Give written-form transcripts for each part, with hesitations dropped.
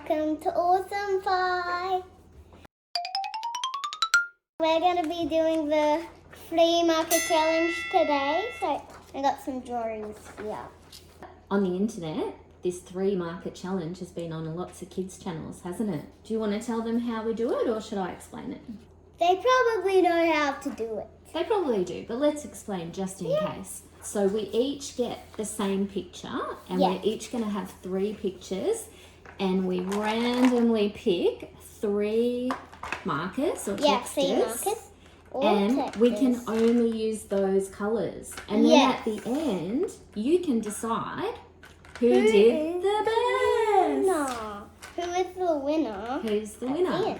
welcome to Awesome Pie. We're going to be doing the flea market challenge today, so I got some drawings here. On the internet, this 3 market challenge has been on lots of kids' channels, hasn't it? Do you want to tell them how we do it, or should I explain it? They probably know how to do it. They probably do, but let's explain just in case. So we each get the same picture, and we're each going to have 3 pictures, and we randomly pick 3 markers or textures. 3 markers. And we can only use those colours. And then at the end, you can decide who did the best. Who is the winner? Who's the winner?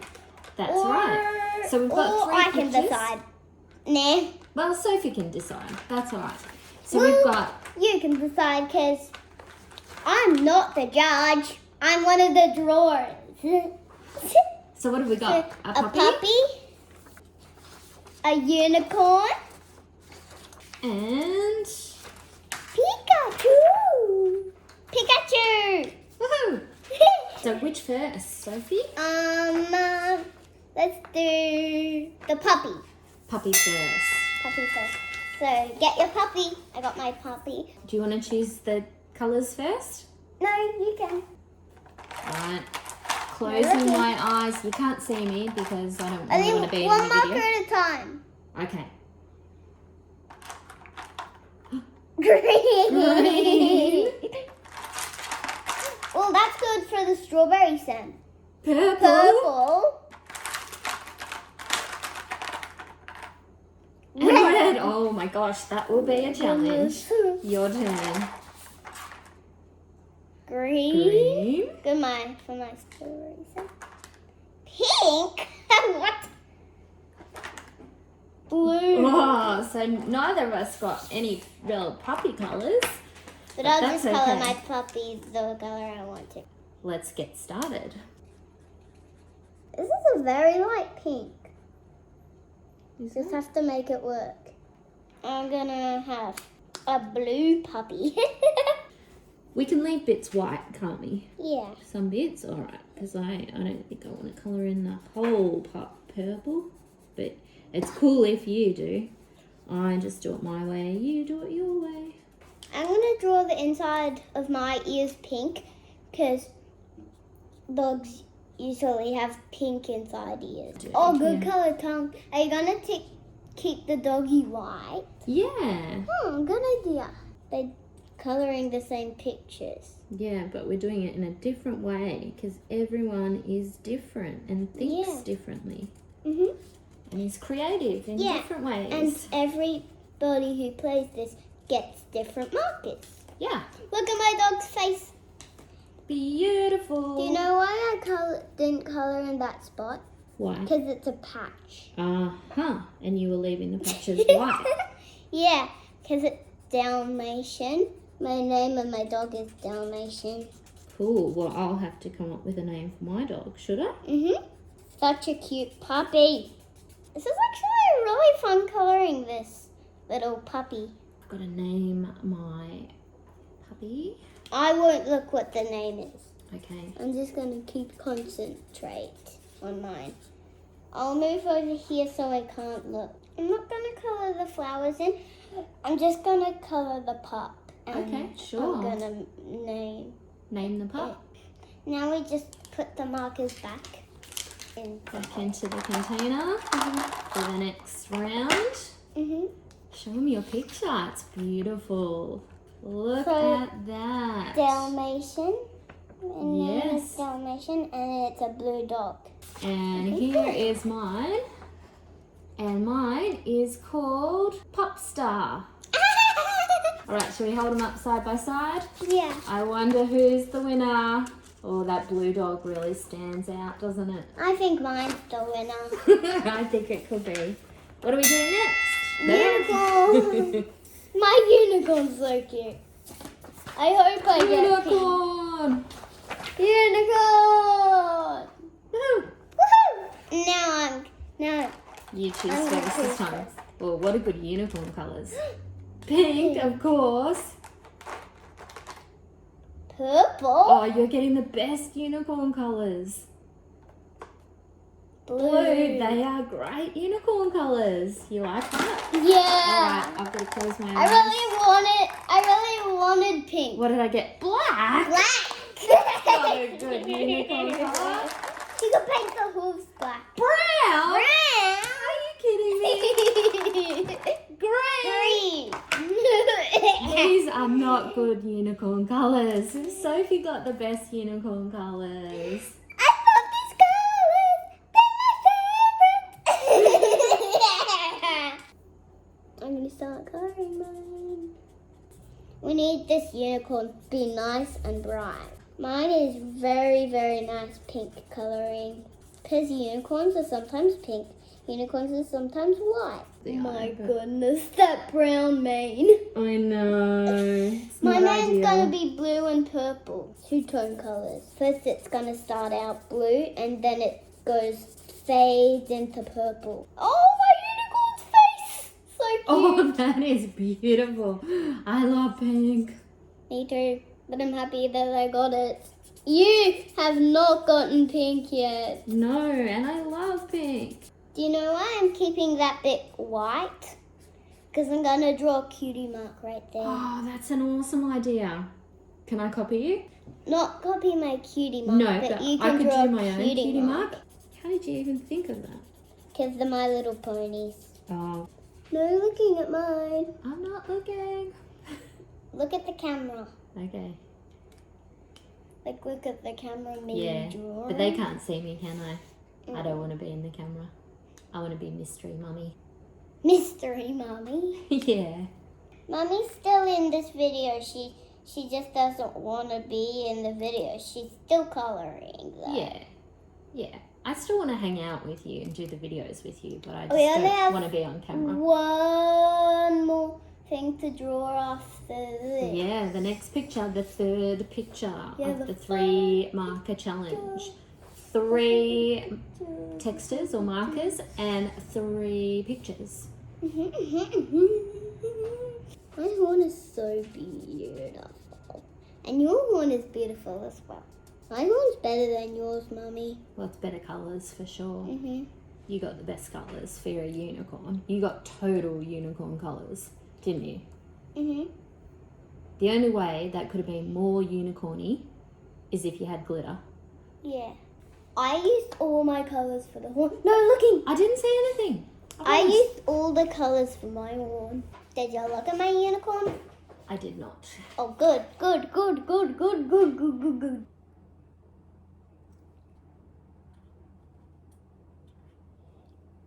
That's Or- right. So we've got 3 I pictures. can decide. Nah. Well, Sophie can decide. That's all right. So we've got... You can decide because I'm not the judge. I'm one of the drawers. So what have we got? A puppy? A unicorn. And... Pikachu. Woohoo! So which first, Sophie? Let's do the puppy. Puppy first. Puppy first. So get your puppy. I got my puppy. Do you want to choose the colours first? No, you can. Right. Closing my eyes. You can't see me because I don't really want to be in one the marker video. at a time. Okay. Green. Well, that's good for the strawberry scent. Purple. And red. Oh my gosh, that will be a challenge. Your turn. Green. Good for my strawberry scent. Pink. What? Blue. Oh, so neither of us got any real puppy colours. But I'll just that's color okay. my puppy the color I want to. Let's get started. This is a very light pink. Just have to make it work. I'm gonna have a blue puppy. We can leave bits white, can't we? Yeah. Some bits, all right. Because I don't think I want to colour in the whole purple. But it's cool if you do. I just do it my way. You do it your way. I'm gonna draw the inside of my ears pink because dogs usually have pink inside ears. Oh, good color, Tom. Are you gonna keep the doggy white? Yeah. Good idea. They're coloring the same pictures. Yeah, but we're doing it in a different way because everyone is different and thinks differently. Mhm. And is creative in different ways. And everybody who plays this gets different markers. Yeah. Look at my dog's face. Beautiful. Do you know why I didn't color in that spot? Why? Because it's a patch. And you were leaving the patches white. Yeah, because it's Dalmatian. My name of my dog is Dalmatian. Cool. Well, I'll have to come up with a name for my dog, should I? Mhm. Such a cute puppy. This is actually really fun coloring this little puppy. I've got to name my puppy. I won't look what the name is. Okay. I'm just going to concentrate on mine. I'll move over here so I can't look. I'm not going to color the flowers in. I'm just going to color the pup. And Okay, sure. I'm going to Name the pup. Now we just put the markers back in. Back into the container for the next round. Mhm. Show me your picture. It's beautiful. Look So, at that. Dalmatian. And then it's Yes. Dalmatian, and it's a blue dog. And here is mine. And mine is called Popstar. All right, shall we hold them up side by side? Yeah. I wonder who's the winner. Oh, that blue dog really stands out, doesn't it? I think mine's the winner. I think it could be. What are we doing next? Unicorn. My unicorn's so cute. I hope I get pink. Unicorn! Unicorn! Woohoo! Woohoo! Now You choose I'm gonna first this choose time. first. Well, what are good unicorn colours? Pink, of course. Purple. Oh, you're getting the best unicorn colours. Blue. They are great unicorn colours. You like that? Yeah. Alright, I've got to close my eyes. I really wanted pink. What did I get? Black? Black. So good unicorn colour. You can paint the hooves black. Brown? Brown. Are you kidding me? Green. Green. These are not good unicorn colours. Sophie got the best unicorn colours. I love these colours. They're my favorite. I'm going to start coloring mine. We need this unicorn to be nice and bright. Mine is very, very nice pink coloring. Because unicorns are sometimes pink. Unicorns are sometimes white. My goodness, that brown mane. I know. My mane's going to be blue and purple. Two-tone colours. First it's going to start out blue and then it fades into purple. Oh, my unicorn's face! So cute. Oh, that is beautiful. I love pink. Me too, but I'm happy that I got it. You have not gotten pink yet. No, and I love pink. Do you know why I'm keeping that bit white? Because I'm going to draw a cutie mark right there. Oh, that's an awesome idea. Can I copy you? Not copy my cutie mark, No, but you I can could draw do my a own cutie mark. How did you even think of that? Because they're My Little Ponies. Oh, No looking at mine. I'm not looking. Look at the camera. Okay. Like, look at the camera and maybe Yeah, draw. but they can't see me, can I? I don't want to be in the camera. I want to be mystery mummy. Mystery Mummy. Yeah. Mummy's still in this video. She just doesn't want to be in the video. She's still coloring though. Yeah. Yeah. I still want to hang out with you and do the videos with you, but I just We only don't have want to be on camera. one more thing to draw after this. Yeah, the next picture, the third picture Yeah, of the the 3 marker challenge. 3 textures or markers and 3 pictures. My horn is so beautiful. And your horn is beautiful as well. My horn's better than yours, Mummy. Well, it's better colours for sure. Mm-hmm. You got the best colours for your unicorn. You got total unicorn colours, didn't you? Mm-hmm. The only way that could have been more unicorny is if you had glitter. Yeah. I used all my colours for the horn. No, looking! I didn't see anything. I used all the colours for my horn. Did you look at my unicorn? I did not. Oh, good, good, good, good, good, good, good, good, good.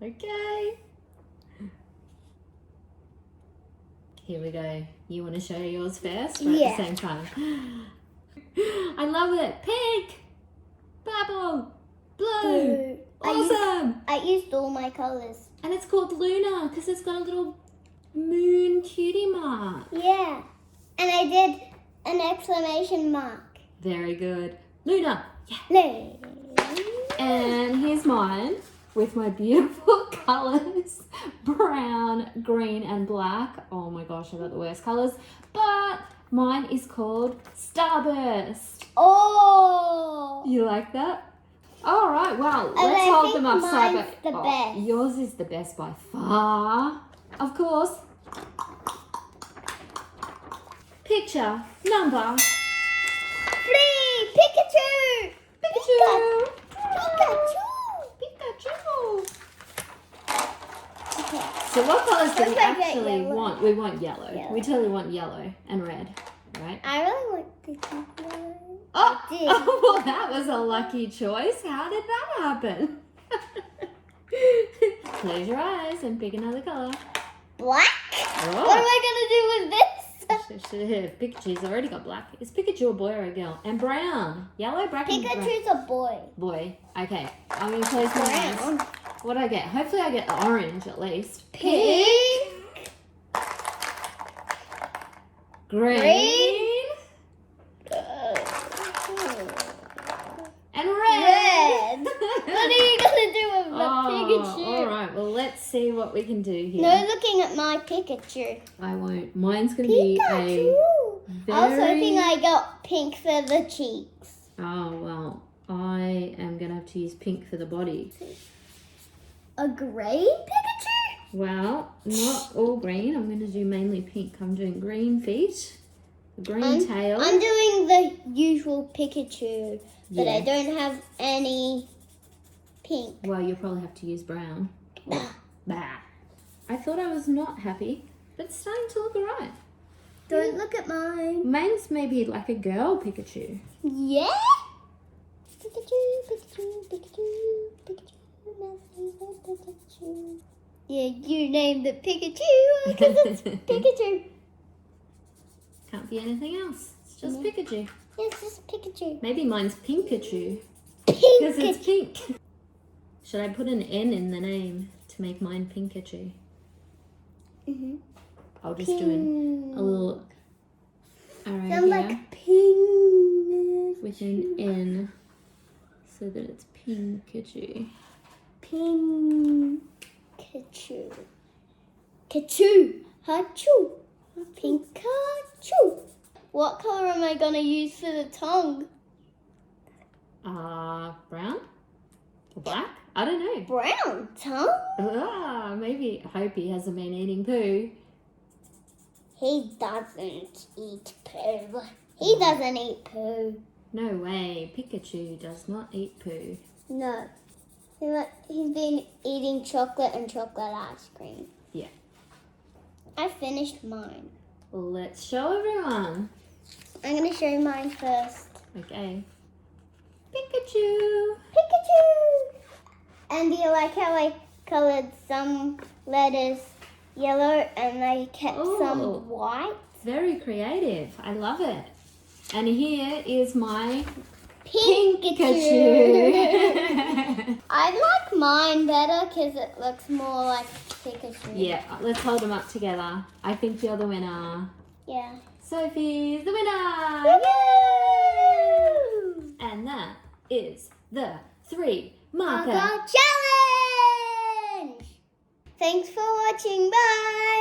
Okay. Here we go. You want to show yours first? Or Yeah. at the same time? I love it. Pink, purple, blue. Awesome. I used all my colours. And it's called Luna because it's got a little moon cutie mark. Yeah. And I did an exclamation mark. Very good. Luna. Yeah. No. And here's mine with my beautiful colours. Brown, green and black. Oh my gosh, I got the worst colours. But mine is called Starburst. Oh. You like that? All right, well, I let's hold think them up side mine's by the best. Yours is the best by far. Of course. Picture number 3. Pikachu. Pikachu. Pikachu. Pikachu. Okay. So what colours do we Let's make it actually yellow. want? We want yellow. Yellow. We totally want yellow and red, right? I really want Pikachu. Oh, I did. well, that was a lucky choice. How did that happen? Close your eyes and pick another colour. Black? Oh. What am I going to do with this? Pikachu's already got black. Is Pikachu a boy or a girl? And brown. Yellow, black, and brown. Pikachu's a boy. Boy. Okay. I'm going to close my eyes. Brown. What do I get? Hopefully I get the orange at least. Pink. Green. And red. Red. What are you going to do with the Pikachu? All right. Well, let's see what we can do here. No looking at my Pikachu. I won't. Mine's going to be a Pikachu. I was hoping I got pink for the cheeks. Oh, well, I am going to have to use pink for the body. A grey Pikachu? Well, not all green. I'm going to do mainly pink. I'm doing green feet, green tail. I'm doing the usual Pikachu, but I Yes. don't have any pink. Well, you'll probably have to use brown. Bah. I thought I was not happy, but it's starting to look alright. Don't look at mine. Mine's maybe like a girl Pikachu. Yeah? Pikachu, Pikachu, Pikachu, Pikachu, my favorite Pikachu. Yeah, you named it Pikachu because it's Pikachu. Can't be anything else. It's just Pikachu. Yes, it's Pikachu. Maybe mine's Pinkachu because Pink. it's pink. Should I put an N in the name to make mine Pinkachu? I'll just do a little arrow Sounds here like pink. with an N so that it's Pinkachu. Pikachu. Kachu. Hachu. Pikachu. What color am I gonna use for the tongue? Brown or black? I don't know. Brown tongue? Maybe. I hope he hasn't been eating poo. He doesn't eat poo. He doesn't eat poo. No way. Pikachu does not eat poo. No. He's been eating chocolate and chocolate ice cream. Yeah. I finished mine. Let's show everyone. I'm going to show you mine first. Okay. Pikachu. Pikachu! And do you like how I coloured some letters yellow and I kept some white? Very creative. I love it. And here is my Pikachu. I like mine better because it looks more like Pikachu. Yeah, let's hold them up together. I think you're the winner. Yeah. Sophie's the winner. Woo! And that is the 3 marker Challenge! Thanks for watching. Bye!